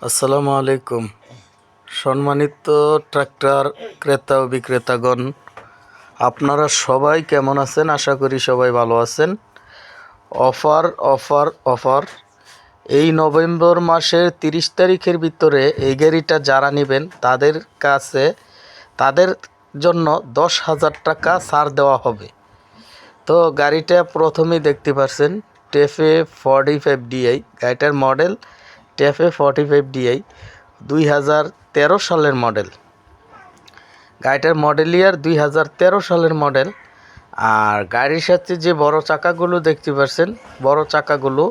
আসসালামু আলাইকুম। সম্মানিত ট্রাক্টর ক্রেতা ও বিক্রেতাগণ, আপনারা সবাই কেমন আছেন? আশা করি সবাই ভালো আছেন। অফার অফার অফার এই নভেম্বর মাসের 30 তারিখের ভিতরে এই গাড়িটা যারা নেবেন তাদের জন্য 10,000 টাকা ছাড় দেওয়া হবে। তো গাড়িটা প্রথমেই দেখতে পাচ্ছেন টেফে 45DI, গাড়িটার মডেল টেফে 45DI 2013 সালের মডেল। গাড়িটার মডেল ইয়ার 2013 সালের মডেল। আর গাড়ির সাথে যে বড় চাকাগুলো দেখতে পাচ্ছেন, বড় চাকাগুলো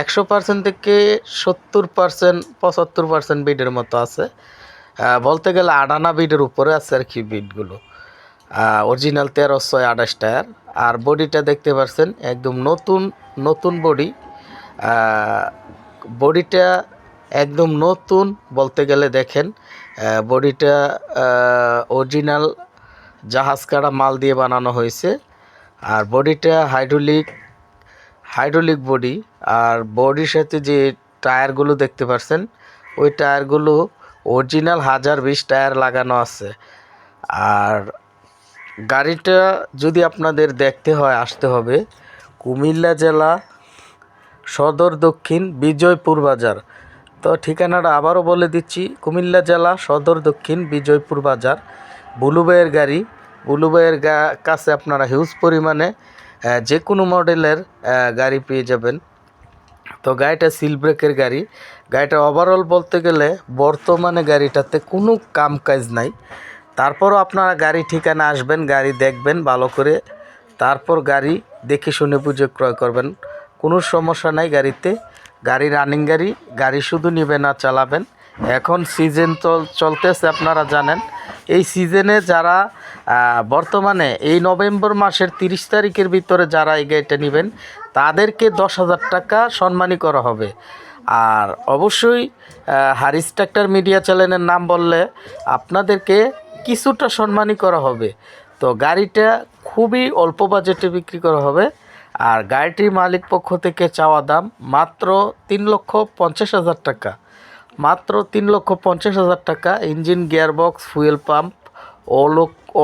100% থেকে 70% 75% বিটের মতো আছে। বলতে গেলে আডানা বিটের উপরে আছে আর কি বিটগুলো। Original 1328 tyre. আর বডিটা দেখতে পাচ্ছেন একদম নতুন বডি। বডিটা একদম নতুন বলতে গেলে দেখেন, বডিটা অরিজিনাল জাহাজ কাটা মাল দিয়ে বানানো হয়েছে। আর বডিটা হাইড্রোলিক বডি। আর বডির সাথে যে টায়ারগুলো দেখতে পাচ্ছেন, ওই টায়ারগুলো অরিজিনাল 1020 টায়ার লাগানো আছে। আর গাড়িটা যদি আপনাদের দেখতে হয়, আসতে হবে কুমিল্লা জেলা সদর দক্ষিণ বিজয়পুর বাজার। তো ঠিকানাটা আবারও বলে দিচ্ছি, কুমিল্লা জেলা সদর দক্ষিণ বিজয়পুর বাজার। বুলুবাইয়ের গাড়ি। বুলুবাইয়ের কাছে আপনারা হিউজ পরিমাণে যে কোনো মডেলের গাড়ি পেয়ে যাবেন। তো গাড়িটা সিল ব্রেকের গাড়ি। গাড়িটা ওভারঅল বলতে গেলে বর্তমানে গাড়িটাতে কোনো কাম কাজ নাই। তারপরও আপনারা গাড়ি ঠিকানা আসবেন, গাড়ি দেখবেন ভালো করে, তারপর গাড়ি দেখে শুনে বুঝে ক্রয় করবেন। কোনো সমস্যা নাই গাড়িতে। গাড়ি রানিং গাড়ি, গাড়ি শুধু নেবেন আর চালাবেন। এখন সিজন চলতেছে, আপনারা জানেন। এই সিজনে যারা বর্তমানে এই নভেম্বর মাসের 30 তারিখের ভিতরে যারা এই গাড়িটা নেবেন, তাদেরকে 10,000 টাকা সম্মানী করা হবে। আর অবশ্যই হারিস ট্রাক্টর মিডিয়া চ্যানেলের নাম বললে আপনাদেরকে কিছুটা সম্মানী করা হবে। তো গাড়িটা খুবই অল্প বাজেটে বিক্রি করা হবে। আর গাড়িটির মালিক পক্ষ থেকে চাওয়া দাম মাত্র 3,50,000 টাকা। মাত্র 3,50,000 টাকা। Engine, gearbox, fuel pump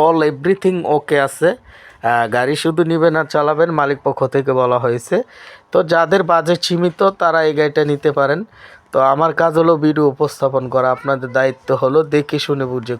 all everything okay আছে। গাড়ি শুধু নেবেন আর চালাবেন, মালিক পক্ষ থেকে বলা হয়েছে। তো যাদের বাজেট সীমিত তারা এই গাড়িটা নিতে পারেন। তো আমার কাজ হলো ভিডিও উপস্থাপন করা, আপনাদের দায়িত্ব হলো দেখে শুনে বুঝে